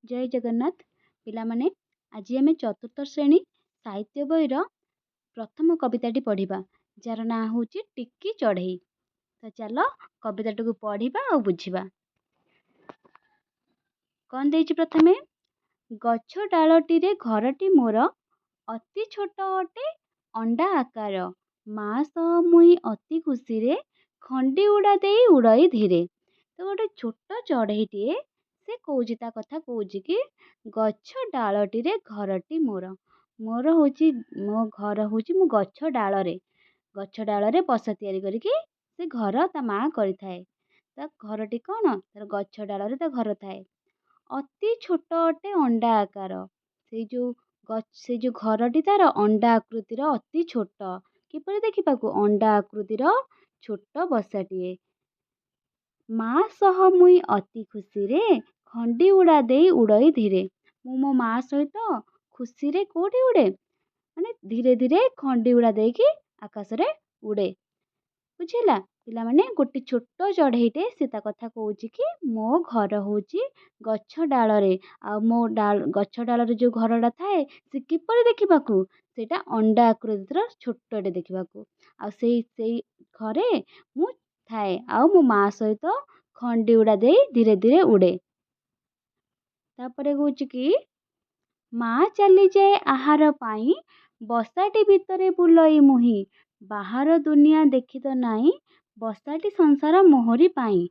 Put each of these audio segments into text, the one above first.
जय जगन्नाथ पिलामाने आज आम चतुर्थ श्रेणी साहित्य बईर प्रथम कविताटी पढ़िबा जार ना हूँ टिकी चढ़ई। तो चलो कविताटी को पढ़िबा और बुझिबा। कौन देइछि प्रथमे गछ डालटीरे घरटी मोर अति छोट अटे अंडा आकार माँ सह मुई अति खुशी रे खंडी उड़ा देई उड़ई धीरे। तो गोटे छोट चढ़ईटीए से कौची ता कथा कौची कि गछ डालटीरे घरटी मोर मोर होची मो घर होची मो गछ डालरे बसा तैयारी करिकी से घर ता माँ करिथाए। ता घरटी कौन तार गछ डालरे ता घर थाए। अति छोट अटे अंडा आकार से जो घरटी तार अंडा आकृतिर अति छोट किपरि देखिबाकू अंडा आकृतिर छोट बसाटीए। माँ सह मुई अति खुशी रे खंडी उड़ा देई उड़ई धीरे। मु मो माँ सहित खुशी रे कोठी उड़े माने धीरे धीरे खंडी उड़ा देकी आकाश रे उड़े। बुझिला पिला माने गोटे छोट चढ़ईटे से ता कथा कहूची कि मो घर होची गछ डालरे आ मो गछ डालरे जो घरटा थाए से किपरि देखिबाकू सेटा अंडा आकृतिर छोटटे देखिबाकू आ सेई घरे मु थाए आ मो माँ सहित खंडी उड़ा दे धीरे धीरे उड़े। तापरे कहूची कि माँ चली जाए आहार पाई बसाटी भितरे बुलई मुही बाहर दुनिया देखी तो नाई बसाटी संसार मोहरी पाई।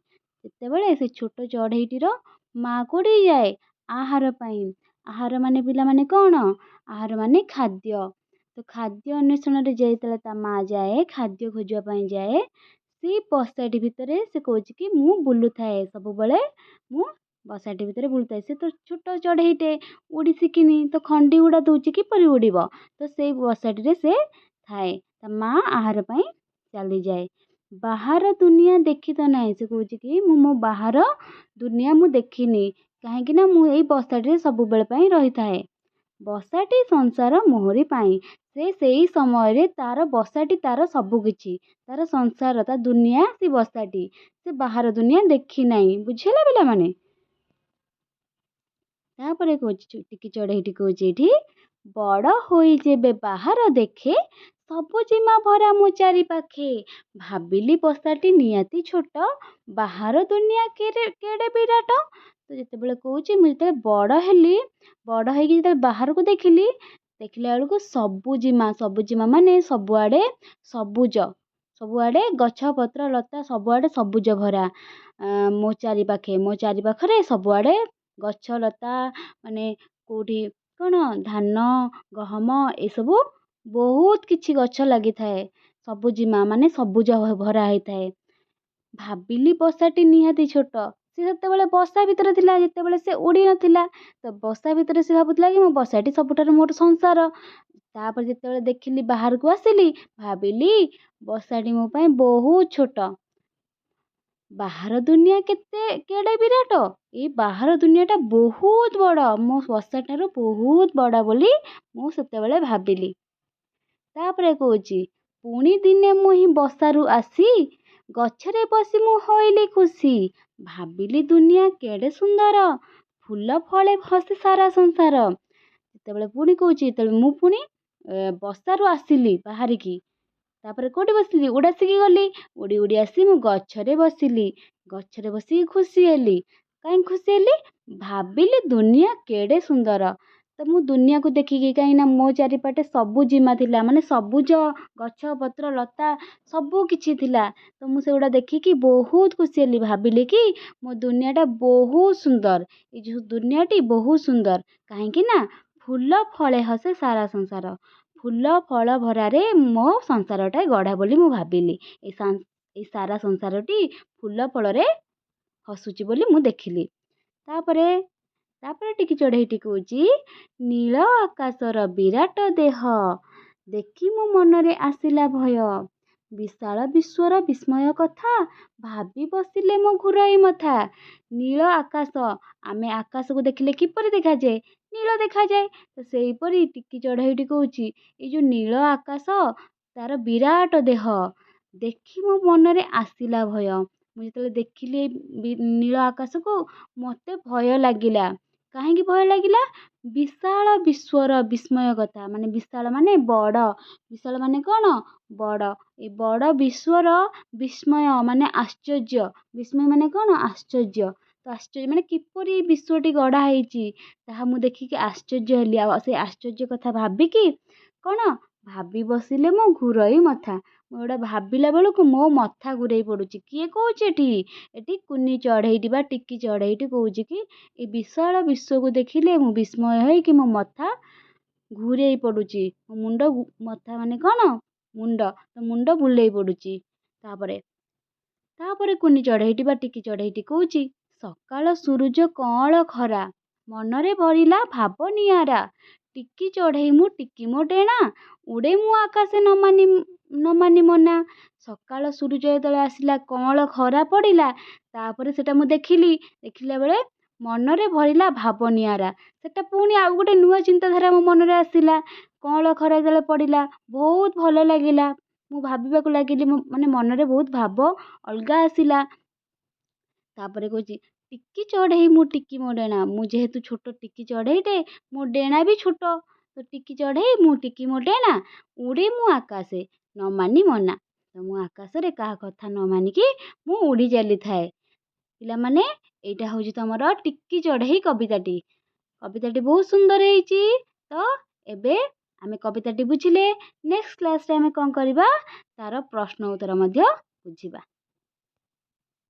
जेतेबेले से छोट चढ़ईटीर माँ कोड़ी जाए आहार पाई। आहार माने पिला माने कौन आहार माने खाद्य। तो खाद्य अन्वेषण रे जेतेबेले ता माँ जाए खाद्य खोजिया पाई जाए से बसाटी भितरे से कहूची कि मु बुलु थाए सब बेले मु बसाटी भितरे बुलुଥାଏ। से तो छोट चढ़ईटे उड़ी शिखिनी तो खंडी उड़ा दौची किपरि उड़ीब तो से बसाटी से थाए। ता माँ आहार पाई चली जाए बाहर दुनिया देखी तो नाई से कहूची कि मो बाहर दुनिया मु देखिनी कहीं ना मु एई बसाटी सब बेले पाई रही थाए। बसाटी संसार मोहरी पाई से सेई समय रे तार बसाटी तार सबु किछि तार संसार ता दुनिया से बसाटी से बाहर दुनिया देखी नाई। बुझिला पिला माने तापरे कहूची टिकी चढ़ईटी कहूची एठी बड़ होई जेबे बाहर देखे सबुजिमा भरा मो चारि पाखे भाबिली बसाटी नियाती छोट बाहर दुनिया केड़े विराट। तो जेतेबेले कहूची मु जेते बड़ हेली बड़ होइकी जेते बाहर को देखिला बेलू सबुजिमा माने सबुआड़े सबुआड़े गछ पत्र लता सबुआड़े सबुज भरा मो चारि पाखरे सबुआड़े गछ लता माने कोठी कौन धान गहम ए सबू बहुत किछि गछ लगी थाए सबुजिमा माने सबुज भरा होई थाए। भाबिली बसाटी निहाती छोट से सेतेबेले बसा भितर थिला जेतेबेले से उड़ी नथिला तो बसा भितर से भाबुतला कि मो बसाटी सबुठार मोर संसार। तापर जेतेबेले देखिली बाहर को आसिली भाबिली बसाटी मो पई बहुत छोट बाहर दुनिया केड़े विराट ये बाहर दुनियाटा बहुत बड़ मो बसा ठारू बहुत बड़ बोली मु सेतेबेले भाबिली। तापरे कहूची पुणी दिने मुही बसारू आसी गछरे बसी मु होइली खुशी भाबिली दुनिया केड़े सुंदर फूल फले हसे सारा संसार। जेतेबेले पुणी कहूची जेतेबेले मु पुणी बसारू आसिली बाहरिकी तापरे कोठी बसिली उड़ासिकी गली उड़ी उड़ी आसी मु गछरे बसी खुशी हेली। कहीं खुशी हेली भाबिली दुनिया केड़े सुंदर तो मु दुनिया को देखिकी कहीं ना मो चारिपाटे सबुजिमा थिला माने सबुज गछ पत्र लता सबू किछि थिला तो मु सेगुड़ा देखिकी बहुत खुशी हेली भाबिली कि मो दुनियाटा बहुत सुंदर ये जो दुनियाटी बहुत सुंदर कहीं ना फूल फले हसे सारा संसार फूल फल भरारे मो संसारटा गढ़ा बोली मु भाबिली ए सारा संसारटी फूल फलरे हसुची बोली मु देखिली। तापरे टिकी चढ़ईटी कहूची नील आकाशर विराट देह देखी मो मनरे आसिला भय विशाल विश्वर विस्मय कथा भाबी बसिले मो घुराई मथा। नील आकाश आमे आकाश को देखिले किपरि देखा जाए नील देखा जाए तो सेहीपरि टिकी चढ़ईटी कहूची ए जो नील आकाश तार विराट देह देखी मो मनरे आसिला भय मु जेतेबेले देखिली नील आकाश को मते भय लागिला କାହିଁକି ଭୟ ଲାଗିଲା? ବିଶାଳ ବିଶ୍ୱର ବିସ୍ମୟ କଥା, ମାନେ ବିଶାଳ ମାନେ ବଡ଼, ବିଶାଳ ମାନେ କ'ଣ? ବଡ଼। ଏ ବଡ଼ ବିଶ୍ୱର ବିସ୍ମୟ ମାନେ ଆଶ୍ଚର୍ଯ୍ୟ, ବିସ୍ମୟ ମାନେ କ'ଣ? ଆଶ୍ଚର୍ଯ୍ୟ। ତ ଆଶ୍ଚର୍ଯ୍ୟ ମାନେ କିପରି ଏ ବିଶ୍ୱଟି ଗଢ଼ା ହେଇଛି ତାହା ମୁଁ ଦେଖିକି ଆଶ୍ଚର୍ଯ୍ୟ ହେଲି। ଆଉ ସେଇ ଆଶ୍ଚର୍ଯ୍ୟ କଥା ଭାବିକି କ'ଣ? ଭାବି ବସିଲେ ମୁଁ ଘୁରଇ ମଥା। ମୁଁ ଏଗୁଡ଼ା ଭାବିଲା ବେଳକୁ ମୋ ମଥା ଘୁରେଇ ପଡ଼ୁଛି। କିଏ କହୁଛି ଏଠି? ଏଠି କୁନି ଚଢ଼େଇଟି ବା ଟିକି ଚଢ଼େଇଟି କହୁଛି କି ଏ ବିଶାଳ ବିଶ୍ୱକୁ ଦେଖିଲେ ମୁଁ ବିସ୍ମୟ ହେଇକି ମୋ ମଥା ଘୁରେଇ ପଡ଼ୁଛି। ମୋ ମୁଣ୍ଡ ମଥା ମାନେ କ'ଣ? ମୁଣ୍ଡ। ତ ମୁଣ୍ଡ ବୁଲେଇ ପଡ଼ୁଛି। ତାପରେ କୁନି ଚଢ଼େଇଟି ବା ଟିକି ଚଢ଼େଇଟି କହୁଛି, ସକାଳ ସୂରୁଜ କଅଁଳ ଖରା, ମନରେ ଭରିଲା ଭାବ ନିଆରା। ଟିକି ଚଢ଼େଇ ମୁଁ ଟିକି ମୋ ଡେଣା, ଉଡ଼େ ମୁଁ ଆକାଶେ ନ ମାନି ମନା। ସକାଳ ସୂରୁଜ ଯେତେବେଳେ ଆସିଲା, କଅଁଳ ଖରା ପଡ଼ିଲା, ତାପରେ ସେଟା ମୁଁ ଦେଖିଲା ବେଳେ ମନରେ ଭରିଲା ଭାବ ନିଆରା। ସେଟା ପୁଣି ଆଉ ଗୋଟେ ନୂଆ ଚିନ୍ତାଧାରା ମୋ ମନରେ ଆସିଲା। କଅଁଳ ଖରା ଯେତେବେଳେ ପଡ଼ିଲା, ବହୁତ ଭଲ ଲାଗିଲା। ମୁଁ ଭାବିବାକୁ ଲାଗିଲି, ମାନେ ମନରେ ବହୁତ ଭାବ ଅଲଗା ଆସିଲା। ତାପରେ କହୁଛି, ଟିକି ଚଢ଼େଇ ମୁଁ ଟିକି ମୋ ଡେଣା, ମୁଁ ଯେହେତୁ ଛୋଟ ଟିକି ଚଢ଼େଇଟେ, ମୋ ଡେଣା ବି ଛୋଟ। ତ ଟିକି ଚଢ଼େଇ ମୁଁ ଟିକି ମୋ ଡେଣା, ଉଡ଼େ ମୁଁ ଆକାଶେ ନ ମାନି ମନା। ତ ମୁଁ ଆକାଶରେ କାହା କଥା ନ ମାନିକି ମୁଁ ଉଡ଼ି ଚାଲିଥାଏ। ପିଲାମାନେ, ଏଇଟା ହେଉଛି ତମର ଟିକି ଚଢ଼େଇ କବିତାଟି। କବିତାଟି ବହୁତ ସୁନ୍ଦର ହେଇଛି। ତ ଏବେ ଆମେ କବିତାଟି ବୁଝିଲେ, ନେକ୍ସଟ କ୍ଲାସରେ ଆମେ କ'ଣ କରିବା? ତାର ପ୍ରଶ୍ନ ଉତ୍ତର ମଧ୍ୟ ବୁଝିବା।